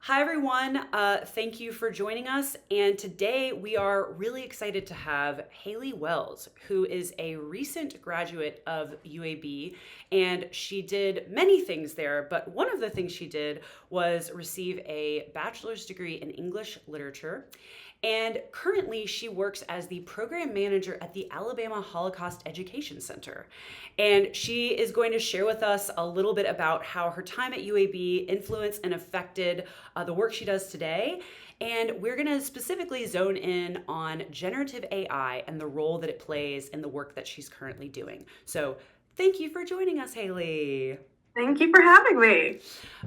Hi, everyone. Thank you for joining us. And today we are really excited to have Haley Wells, who is a recent graduate of UAB. And she did many things there, but one of the things she did was receive a bachelor's degree in English literature. And currently, she works as the program manager at the Alabama Holocaust Education Center. And she is going to share with us a little bit about how her time at UAB influenced and affected the work she does today. And we're going to specifically zone in on generative AI and the role that it plays in the work that she's currently doing. So thank you for joining us, Haley. Thank you for having me.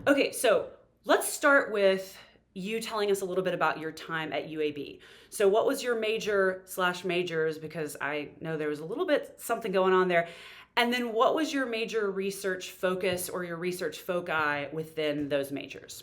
Okay, so let's start with you telling us a little bit about your time at UAB. So what was your major slash majors? Because I know there was a little bit something going on there. And then what was your major research focus or your research foci within those majors?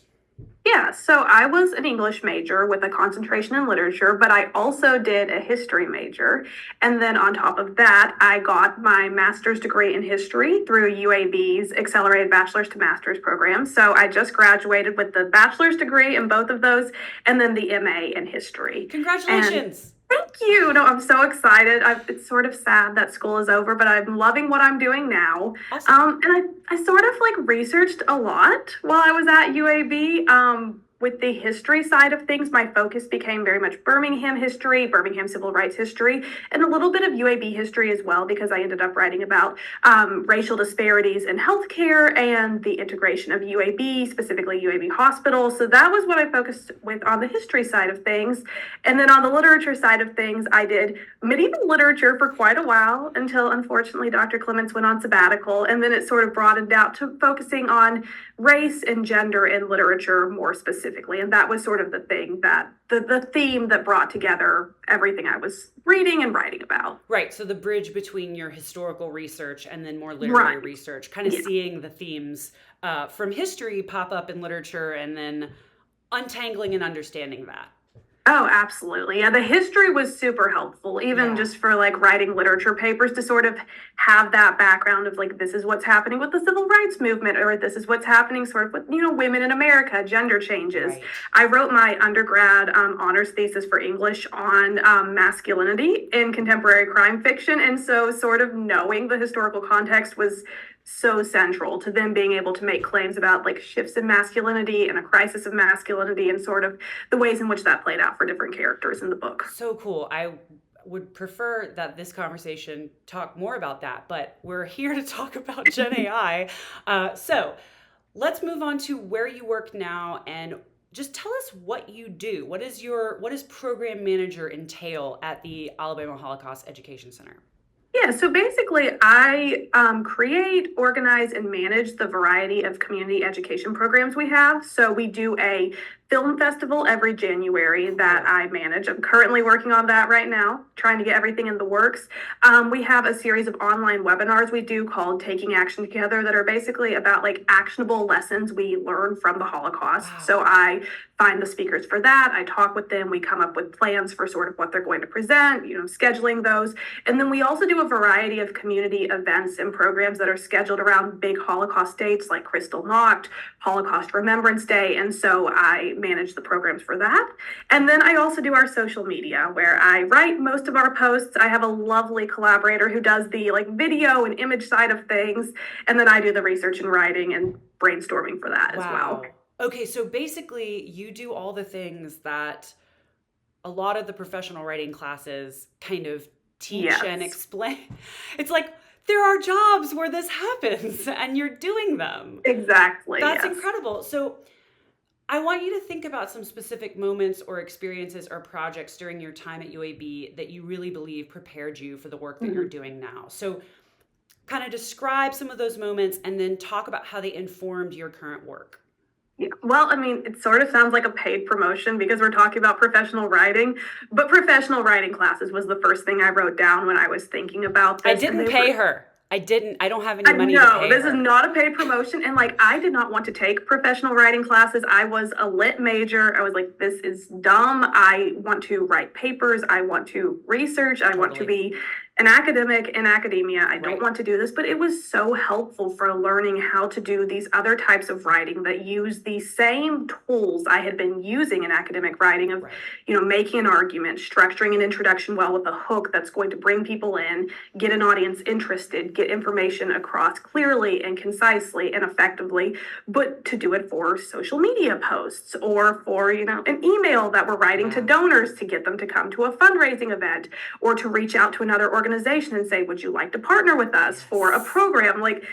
Yeah, so I was an English major with a concentration in literature, but I also did a history major. And then on top of that, I got my master's degree in history through UAB's Accelerated Bachelor's to Master's program. So I just graduated with the bachelor's degree in both of those and then the MA in history. And Congratulations. thank you. No, I'm so excited. It's sort of sad that school is over, but I'm loving what I'm doing now. Awesome. And I sort of like researched a lot while I was at UAB. With the history side of things, my focus became very much Birmingham history, Birmingham civil rights history, and a little bit of UAB history as well, because I ended up writing about racial disparities in healthcare and the integration of UAB, specifically UAB hospitals. So that was what I focused with on the history side of things. And then on the literature side of things, I did medieval literature for quite a while until unfortunately Dr. Clements went on sabbatical. And then it sort of broadened out to focusing on race and gender in literature more specifically. And that was sort of the thing that the theme that brought together everything I was reading and writing about. Right. So the bridge between your historical research and then more literary Right. research, kind of Yeah. seeing the themes from history pop up in literature and then untangling and understanding that. Oh, absolutely. Yeah, the history was super helpful, even Yeah. just for like writing literature papers to sort of have that background of like, this is what's happening with the civil rights movement, or this is what's happening sort of with, women in America, gender changes. Right. I wrote my undergrad honors thesis for English on masculinity in contemporary crime fiction. And so, sort of knowing the historical context was so central to them being able to make claims about like shifts in masculinity and a crisis of masculinity and sort of the ways in which that played out for different characters in the book. So cool. I would prefer that this conversation talk more about that, but we're here to talk about Gen AI. So let's move on to where you work now and just tell us what you do. What does program manager entail at the Alabama Holocaust Education Center? Yeah, so basically, I create, organize, and manage the variety of community education programs we have. So we do a film festival every January that Cool. I manage. I'm currently working on that right now, trying to get everything in the works. We have a series of online webinars we do called Taking Action Together that are basically about like actionable lessons we learn from the Holocaust. Wow. So I find the speakers for that. I talk with them. We come up with plans for sort of what they're going to present, scheduling those. And then we also do a variety of community events and programs that are scheduled around big Holocaust dates like Kristallnacht, Holocaust Remembrance Day. And so I manage the programs for that. And then I also do our social media where I write most of our posts. I have a lovely collaborator who does the like video and image side of things. And then I do the research and writing and brainstorming for that as well. Wow. Okay, so basically you do all the things that a lot of the professional writing classes kind of teach and Yes. explain. It's like there are jobs where this happens and you're doing them. Exactly. That's Yes. incredible. So I want you to think about some specific moments or experiences or projects during your time at UAB that you really believe prepared you for the work that you're Mhm. doing now. So kind of describe some of those moments and then talk about how they informed your current work. Yeah. Well, I mean, it sort of sounds like a paid promotion because we're talking about professional writing, but professional writing classes was the first thing I wrote down when I was thinking about I this. And didn't they pay were, her. I don't have any I money to know pay this is her. not a paid promotion. And like, I did not want to take professional writing classes. I was a lit major. I was like, this is dumb. I want to write papers. I want to research. I want to Totally. be an academic in academia. I don't Right. want to do this, but it was so helpful for learning how to do these other types of writing that use the same tools I had been using in academic writing of, Right. making an argument, structuring an introduction well with a hook that's going to bring people in, get an audience interested, get information across clearly and concisely and effectively, but to do it for social media posts or for, an email that we're writing to Yeah. donors to get them to come to a fundraising event or to reach out to another organization and say, would you like to partner with us for a Yes. program? Like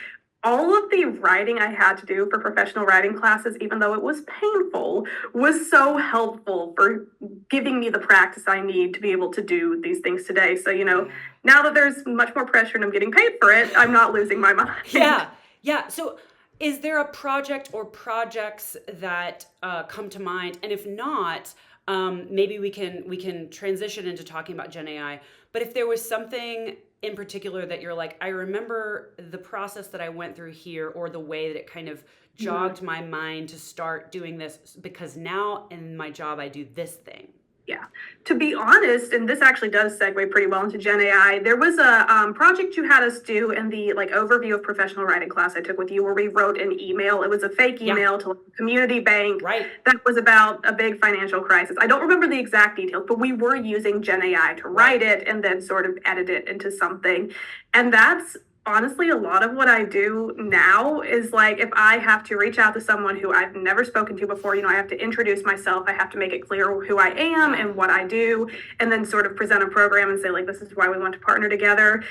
all of the writing I had to do for professional writing classes, even though it was painful, was so helpful for giving me the practice I need to be able to do these things today. So, Yeah. now that there's much more pressure and I'm getting paid for it, I'm not losing my mind. Yeah. Yeah. So is there a project or projects that come to mind? And if not, maybe we can transition into talking about Gen AI. But if there was something in particular that you're like, I remember the process that I went through here, or the way that it kind of Mhm. jogged my mind to start doing this, because now in my job I do this thing. Yeah. To be honest, and this actually does segue pretty well into Gen AI, there was a project you had us do in the overview of professional writing class I took with you, where we wrote an email. It was a fake Yeah. email to like, a community bank Right. that was about a big financial crisis. I don't remember the exact details, but we were using Gen AI to Right. write it and then sort of edit it into something. And that's honestly a lot of what I do now is like if I have to reach out to someone who I've never spoken to before, I have to introduce myself, I have to make it clear who I am Yeah. and what I do, and then sort of present a program and say, like, this is why we want to partner together.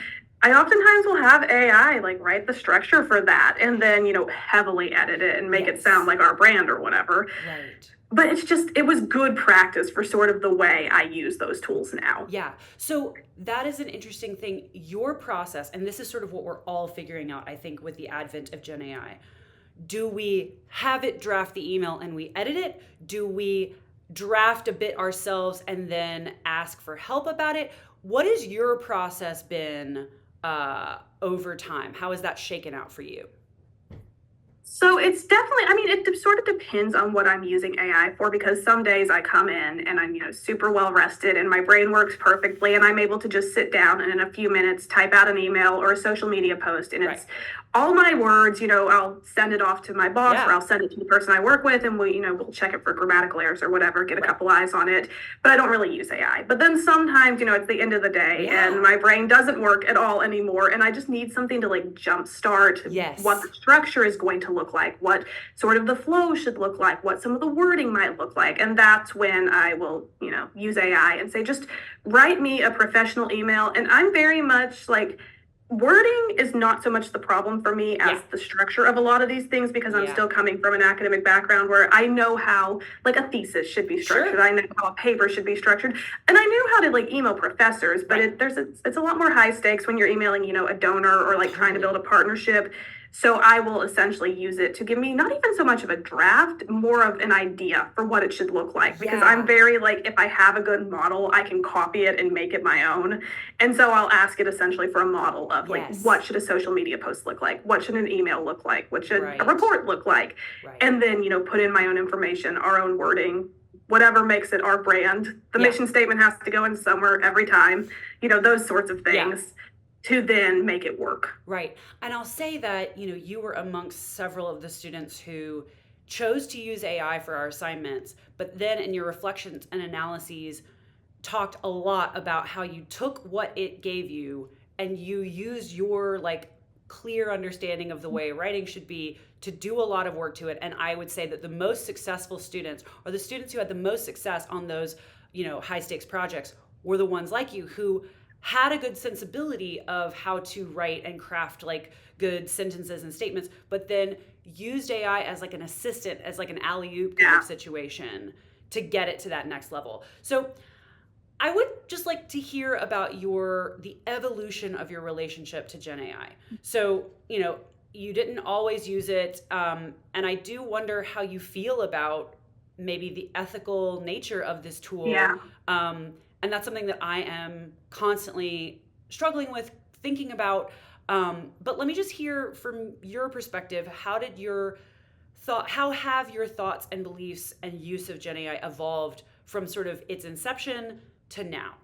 I oftentimes will have AI like write the structure for that and then, heavily edit it and make it sound Yes. like our brand or whatever. Right. But it was good practice for sort of the way I use those tools now. Yeah. So that is an interesting thing. Your process, and this is sort of what we're all figuring out, I think, with the advent of Gen AI. Do we have it draft the email and we edit it? Do we draft a bit ourselves and then ask for help about it? What has your process been over time? How has that shaken out for you? So it's definitely, I mean, sort of depends on what I'm using AI for because some days I come in and I'm, super well rested and my brain works perfectly and I'm able to just sit down and in a few minutes type out an email or a social media post and Right. it's all my words, I'll send it off to my boss or Yeah. I'll send it to the person I work with and we'll check it for grammatical errors or whatever, get a Right. couple eyes on it. But I don't really use AI. But then sometimes, it's the end of the day and Yeah. my brain doesn't work at all anymore and I just need something to like jumpstart what the Yes. structure is going to look like, what sort of the flow should look like, what some of the wording might look like. And that's when I will, use AI and say, just write me a professional email. And I'm very much like, wording is not so much the problem for me as Yeah. the structure of a lot of these things because I'm Yeah. still coming from an academic background where I know how like a thesis should be structured. Sure. I know how a paper should be structured. And I knew how to like email professors, but Right. it's a lot more high stakes when you're emailing, a donor or like trying to Totally. build a partnership. So I will essentially use it to give me not even so much of a draft, more of an idea for what it should look like. Because I'm Yeah. very like, if I have a good model, I can copy it and make it my own. And so I'll ask it essentially for a model of like, Yes. what should a social media post look like? What should an email look like? What should a Right. report look like? Right. And then, put in my own information, our own wording, whatever makes it our brand. The Yeah. mission statement has to go in somewhere every time, those sorts of Yeah. things to then make it work. Right. And I'll say that, you were amongst several of the students who chose to use AI for our assignments, but then in your reflections and analyses talked a lot about how you took what it gave you and you used your like clear understanding of the way writing should be to do a lot of work to it. And I would say that the most successful students, or the students who had the most success on those, high stakes projects, were the ones like you who had a good sensibility of how to write and craft like good sentences and statements, but then used AI as like an assistant, as like an alley-oop kind Yeah. of situation to get it to that next level. So I would just like to hear about the evolution of your relationship to Gen AI. So, you didn't always use it, and I do wonder how you feel about maybe the ethical nature of this tool. Yeah. And that's something that I am constantly struggling with, thinking about. But let me just hear from your perspective. How have your thoughts and beliefs and use of Gen AI evolved from sort of its inception to now?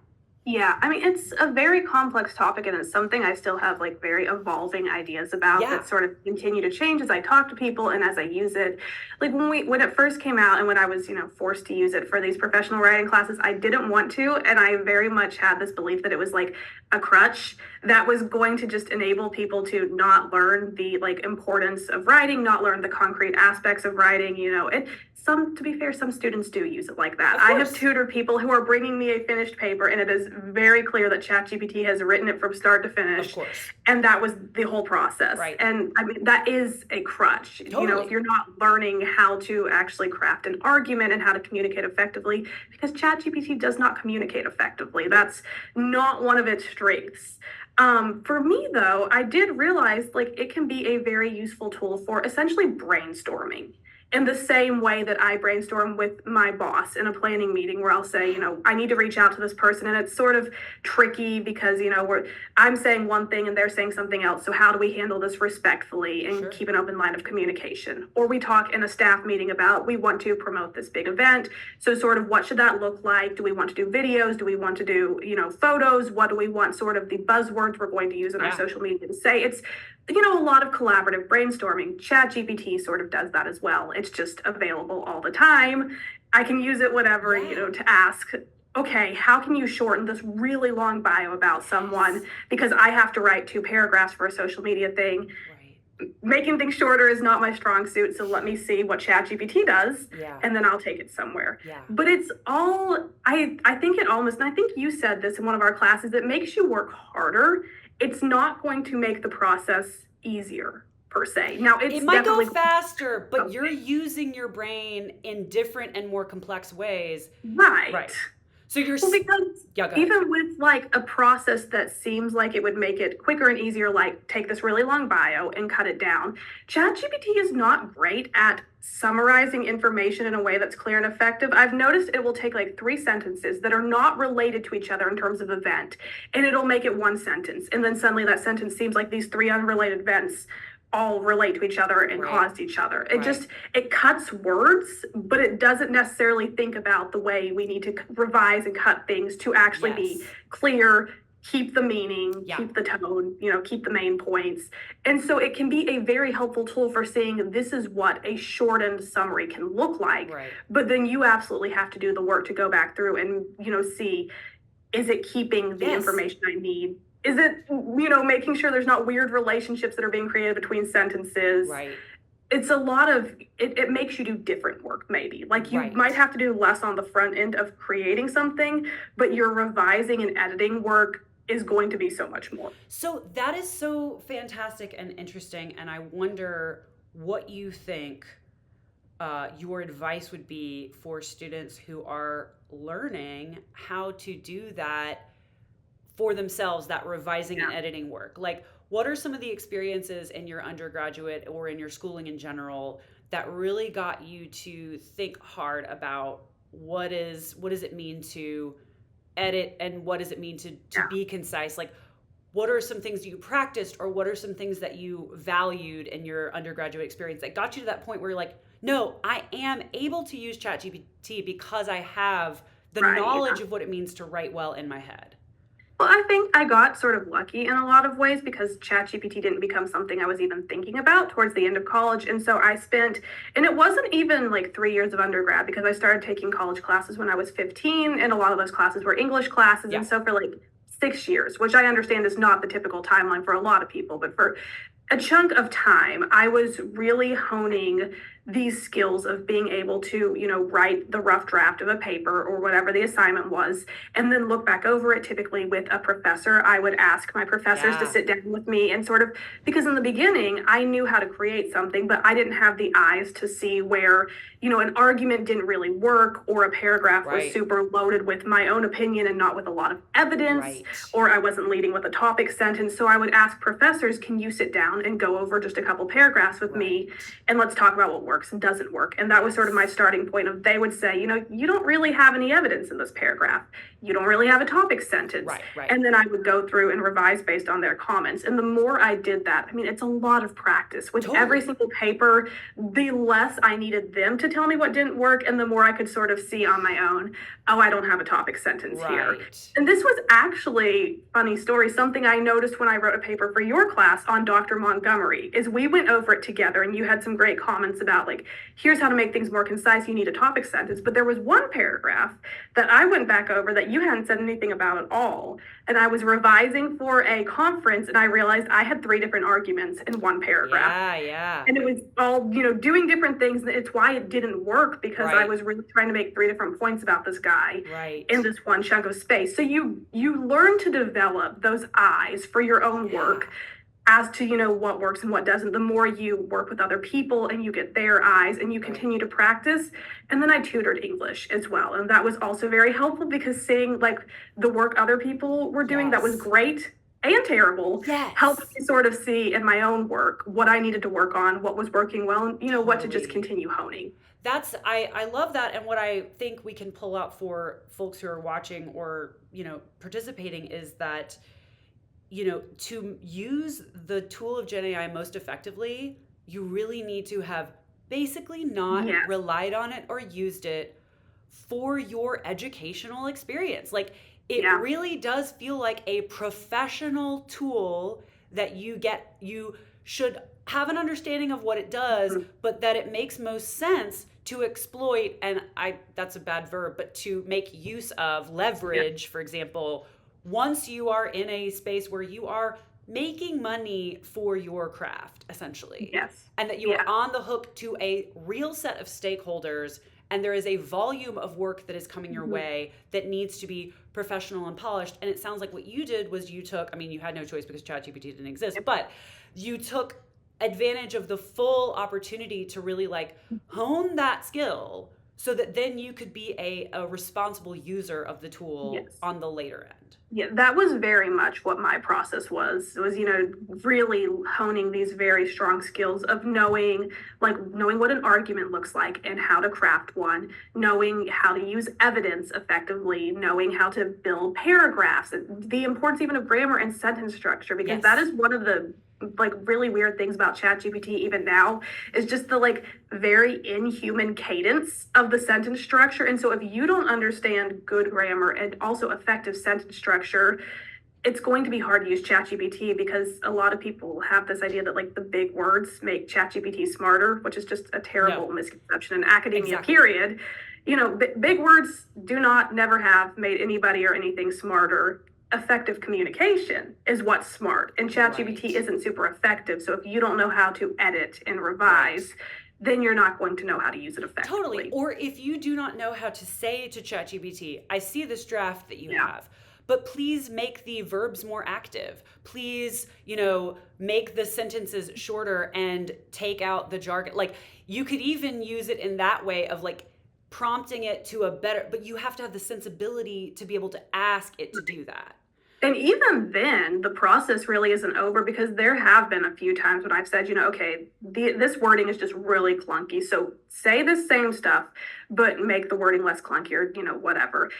Yeah, I mean, it's a very complex topic, and it's something I still have like very evolving ideas about Yeah, that sort of continue to change as I talk to people and as I use it. Like when it first came out and when I was, forced to use it for these professional writing classes, I didn't want to, and I very much had this belief that it was like a crutch that was going to just enable people to not learn the like importance of writing, not learn the concrete aspects of writing, it some to be fair, some students do use it like that. of I have course. tutored people who are bringing me a finished paper, and it is very clear that ChatGPT has written it from start to Of finish, course. and that was the whole process. Right. And I mean, that is a crutch. If Totally. you're not learning how to actually craft an argument and how to communicate effectively, because ChatGPT does not communicate effectively. That's not one of its strengths. For me, though, I did realize like it can be a very useful tool for essentially brainstorming in the same way that I brainstorm with my boss in a planning meeting where I'll say, I need to reach out to this person, and it's sort of tricky because, I'm saying one thing and they're saying something else. So how do we handle this respectfully and Sure. keep an open line of communication? Or we talk in a staff meeting about we want to promote this big event. So sort of what should that look like? Do we want to do videos? Do we want to do, photos? What do we want sort of the buzzwords we're going to use in our Yeah. social media to say? It's a lot of collaborative brainstorming. ChatGPT sort of does that as well. It's just available all the time. I can use it whenever, Yeah. to ask, okay, how can you shorten this really long bio about someone? Yes. Because I have to write 2 paragraphs for a social media thing. Right. Making things shorter is not my strong suit, so let me see what ChatGPT does, Yeah. and then I'll take it somewhere. Yeah. But it's all I think it almost, and I think you said this in one of our classes, it makes you work harder. It's not going to make the process easier per se. Now It it's might go definitely faster, but you're okay. using your brain in different and more complex ways. Right. Right. So you're, Well, because yeah, go ahead. even with like a process that seems like it would make it quicker and easier, like take this really long bio and cut it down, ChatGPT is not great at summarizing information in a way that's clear and effective. I've noticed it will take like 3 sentences that are not related to each other in terms of event, and it'll make it one sentence. And then suddenly that sentence seems like these 3 unrelated events all relate to each other and Right. caused each other. Right. It cuts words, but it doesn't necessarily think about the way we need to revise and cut things to actually be Yes. clear, keep the meaning, Yeah. keep the tone, keep the main points. And so it can be a very helpful tool for seeing this is what a shortened summary can look like. Right. But then you absolutely have to do the work to go back through and, see, is it keeping the Yes. information I need? Is it, making sure there's not weird relationships that are being created between sentences? Right. It's a lot of it makes you do different work, maybe. Like you might Right. have to do less on the front end of creating something, but your revising and editing work is going to be so much more. So that is so fantastic and interesting. And I wonder what you think your advice would be for students who are learning how to do that for themselves, that revising and Yeah. editing work. Like, what are some of the experiences in your undergraduate or in your schooling in general that really got you to think hard about what does it mean to edit, and what does it mean to Yeah. be concise? Like, what are some things you practiced, or what are some things that you valued in your undergraduate experience that got you to that point where you're like, no, I am able to use ChatGPT because I have the Right. knowledge Yeah. of what it means to write well in my head. Well, I think I got sort of lucky in a lot of ways because ChatGPT didn't become something I was even thinking about towards the end of college. And so and it wasn't even like 3 years of undergrad because I started taking college classes when I was 15, and a lot of those classes were English classes. Yeah. And so for like 6 years, which I understand is not the typical timeline for a lot of people, but for a chunk of time, I was really honing these skills of being able to, write the rough draft of a paper or whatever the assignment was, and then look back over it. Typically, with a professor, I would ask my professors to Yeah. sit down with me and sort of, because in the beginning, I knew how to create something, but I didn't have the eyes to see where, an argument didn't really work, or a paragraph was Right. super loaded with my own opinion and not with a lot of evidence, Right. or I wasn't leading with a topic sentence. So I would ask professors, can you sit down and go over just a couple paragraphs with me, Right. and let's talk about what worked works and doesn't work. And that was sort of my starting point of they would say, you don't really have any evidence in this paragraph. You don't really have a topic sentence. Right. And then I would go through and revise based on their comments. And the more I did that, I mean, it's a lot of practice. With every single paper, the less I needed them to tell me what didn't work, and the more I could sort of see on my own, oh, I don't have a topic sentence here. And this was actually, funny story, something I noticed when I wrote a paper for your class on Dr. Montgomery, is we went over it together and you had some great comments about like, here's how to make things more concise, you need a topic sentence. But there was one paragraph that I went back over that you hadn't said anything about at all. And I was revising for a conference and I realized I had 3 different arguments in one paragraph. Yeah. And it was all, doing different things. It's why it didn't work, because I was really trying to make 3 different points about this guy in this one chunk of space. So you learn to develop those eyes for your own work as to, what works and what doesn't. The more you work with other people and you get their eyes and you continue to practice. And then I tutored English as well. And that was also very helpful, because seeing like the work other people were doing that was great and terrible helped me sort of see in my own work what I needed to work on, what was working well, and what to just continue honing. I love that. And what I think we can pull out for folks who are watching or, participating is that, to use the tool of GenAI most effectively, you really need to have basically not relied on it or used it for your educational experience. Like, it really does feel like a professional tool that you should have an understanding of what it does, but that it makes most sense to exploit, and that's a bad verb, but to make use of, leverage, for example, once you are in a space where you are making money for your craft, essentially. And that you are on the hook to a real set of stakeholders, and there is a volume of work that is coming your way that needs to be professional and polished. And it sounds like what you did was you had no choice because ChatGPT didn't exist, but you took advantage of the full opportunity to really like hone that skill so that then you could be a responsible user of the tool on the later end. Yeah, that was very much what my process was. It was, really honing these very strong skills of knowing what an argument looks like and how to craft one, knowing how to use evidence effectively, knowing how to build paragraphs, the importance even of grammar and sentence structure, because that is one of the really weird things about ChatGPT even now, is just the very inhuman cadence of the sentence structure. And so if you don't understand good grammar and also effective sentence structure, it's going to be hard to use ChatGPT, because a lot of people have this idea that the big words make ChatGPT smarter, which is just a terrible misconception in academia, period. Big words never have made anybody or anything smarter. Effective communication is what's smart, and ChatGPT isn't super effective. So if you don't know how to edit and revise, then you're not going to know how to use it effectively. Totally. Or if you do not know how to say to ChatGPT, I see this draft that you have, but please make the verbs more active. Please, make the sentences shorter and take out the jargon. You could even use it in that way of prompting it to a better, but you have to have the sensibility to be able to ask it to do that. And even then, the process really isn't over, because there have been a few times when I've said, this wording is just really clunky. So say the same stuff, but make the wording less clunky, or, whatever.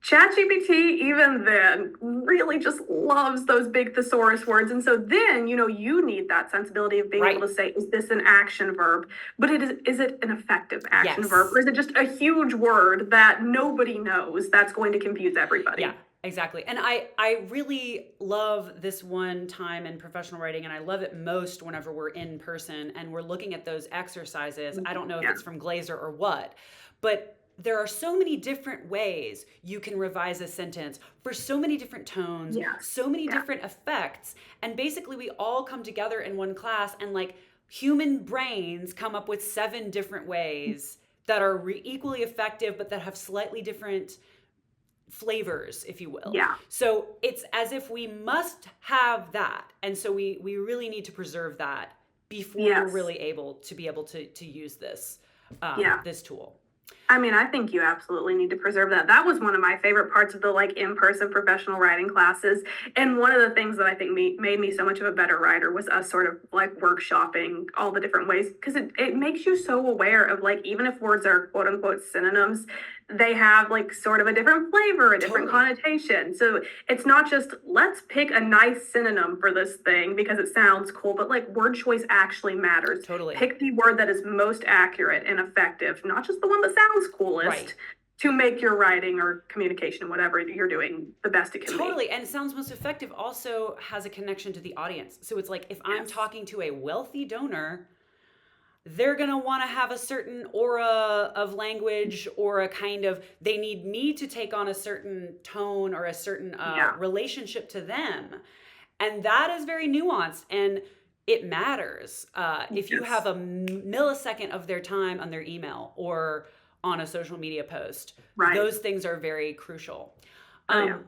ChatGPT, even then, really just loves those big thesaurus words. And so then, you need that sensibility of being able to say, is this an action verb? But is it an effective action verb? Or is it just a huge word that nobody knows that's going to confuse everybody? Yeah. Exactly. And I really love this one time in professional writing, and I love it most whenever we're in person and we're looking at those exercises. I don't know if it's from Glaser or what, but there are so many different ways you can revise a sentence for so many different tones, so many different effects. And basically we all come together in one class, and human brains come up with 7 different ways that are equally effective, but that have slightly different flavors, if you will. So it's as if we must have that. And so we really need to preserve that before we're really able to use this, this tool. I mean, I think you absolutely need to preserve that. That was one of my favorite parts of the like in-person professional writing classes. And one of the things that I think made me so much of a better writer was us sort of like workshopping all the different ways because it makes you so aware of like even if words are quote unquote synonyms, they have like sort of a different flavor, a different Totally. connotation. So it's not just let's pick a nice synonym for this thing because it sounds cool, but like word choice actually matters. Totally. Pick the word that is most accurate and effective, not just the one that sounds Right. coolest, to make your writing or communication, whatever you're doing, the best it can be. Totally. And sounds most effective also has a connection to the audience. So it's like if I'm Yes. talking to a wealthy donor, they're going to want to have a certain aura of language or a kind of, they need me to take on a certain tone or a certain Yeah. relationship to them. And that is very nuanced and it matters. If you have Yes. a millisecond of their time on their email or on a social media post, Right. those things are very crucial. Oh yeah.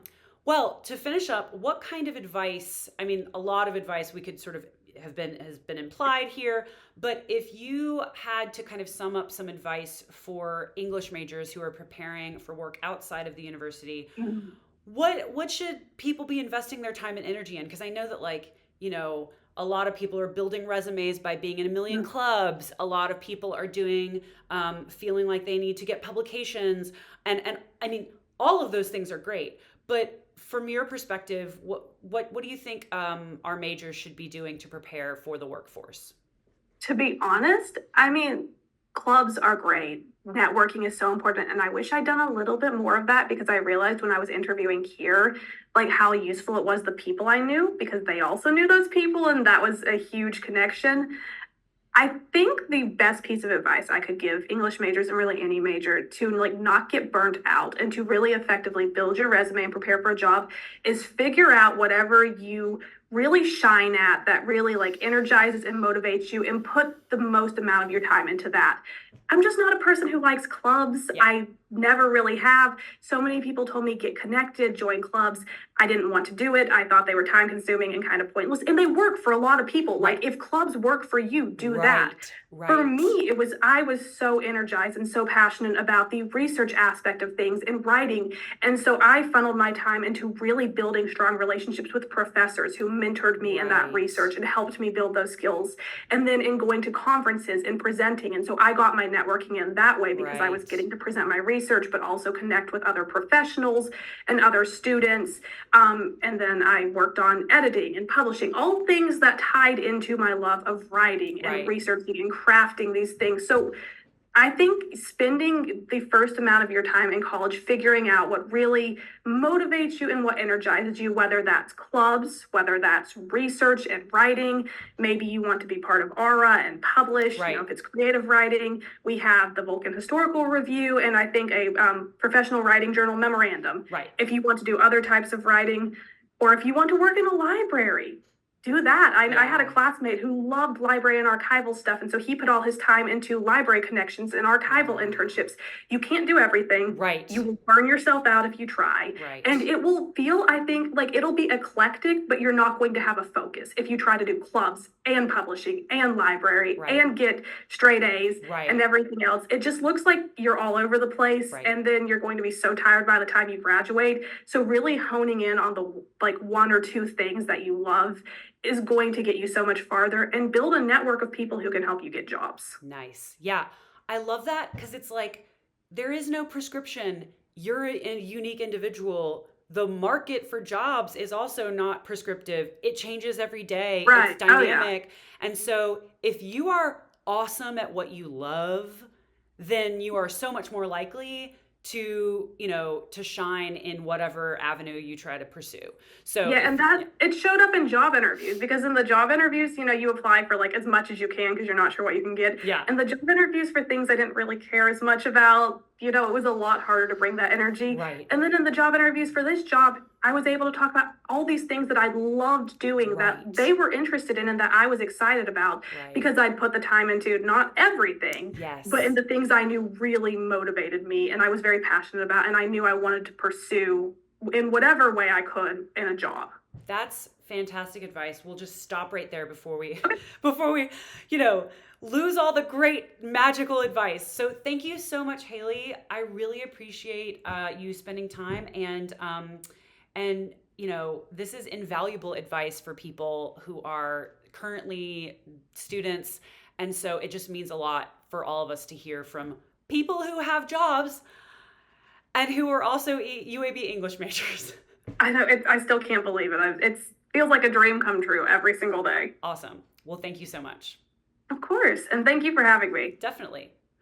Well, to finish up, what kind of advice? I mean, a lot of advice we could sort of has been implied here, but if you had to kind of sum up some advice for English majors who are preparing for work outside of the university, Mhm. what should people be investing their time and energy in? Because I know that a lot of people are building resumes by being in a million Mhm. clubs. A lot of people are doing feeling like they need to get publications, and I mean all of those things are great. But from your perspective, what do you think our majors should be doing to prepare for the workforce? To be honest, I mean, clubs are great. Networking is so important. And I wish I'd done a little bit more of that because I realized when I was interviewing here, like how useful it was the people I knew because they also knew those people. And that was a huge connection. I think the best piece of advice I could give English majors and really any major to like not get burnt out and to really effectively build your resume and prepare for a job is figure out whatever you really shine at that really like energizes and motivates you and put the most amount of your time into that. I'm just not a person who likes clubs. Yeah, I never really have. So many people told me get connected, join clubs. I didn't want to do it. I thought they were time consuming and kind of pointless. And they work for a lot of people. right, Like if clubs work for you, do that. right, For right, me, I was so energized and so passionate about the research aspect of things and writing. And so I funneled my time into really building strong relationships with professors who mentored me in that right, research and helped me build those skills. And then in going to conferences and presenting. And so I got my networking in that way because I was right, getting to present my research, but also connect with other professionals and other students. And then I worked on editing and publishing, all things that tied into my love of writing and right. researching and crafting these things. So I think spending the first amount of your time in college figuring out what really motivates you and what energizes you, whether that's clubs, whether that's research and writing, maybe you want to be part of Aura and publish, Right. if it's creative writing, we have the Vulcan Historical Review and I think a professional writing journal memorandum. Right. If you want to do other types of writing, or if you want to work in a library, do that. I had a Yeah. classmate who loved library and archival stuff. And so he put all his time into library connections and archival Yeah. internships. You can't do everything. Right. You will burn yourself out if you try. Right. And it will feel, I think, like it'll be eclectic, but you're not going to have a focus if you try to do clubs and publishing and library Right. and get straight A's and Right. everything else. It just looks like you're all over the place. Right. And then you're going to be so tired by the time you graduate. So really honing in on the like one or two things that you love is going to get you so much farther and build a network of people who can help you get jobs. Nice. Yeah. I love that because it's like there is no prescription. You're a unique individual. The market for jobs is also not prescriptive. It changes every day. It's Right. Oh, yeah. dynamic. And so if you are awesome at what you love, then you are so much more likely to shine in whatever avenue you try to pursue. So Yeah, if and that it showed up in job interviews because in the job interviews, you apply for like as much as you can because you're not sure what you can get. yeah, And the job interviews for things I didn't really care as much about, it was a lot harder to bring that energy. right, And then in the job interviews for this job, I was able to talk about all these things that I loved doing that right, they were interested in and that I was excited about right. because I'd put the time into not everything, but in Yes. the things I knew really motivated me and I was very passionate about and I knew I wanted to pursue in whatever way I could in a job. That's fantastic advice. We'll just stop right there before we Okay. before we, lose all the great magical advice. So thank you so much, Haley. I really appreciate you spending time, and this is invaluable advice for people who are currently students, and so it just means a lot for all of us to hear from people who have jobs and who are also UAB English majors. I know I still can't believe it. It feels like a dream come true every single day. Awesome. Well, thank you so much. Of course. And thank you for having me. Definitely.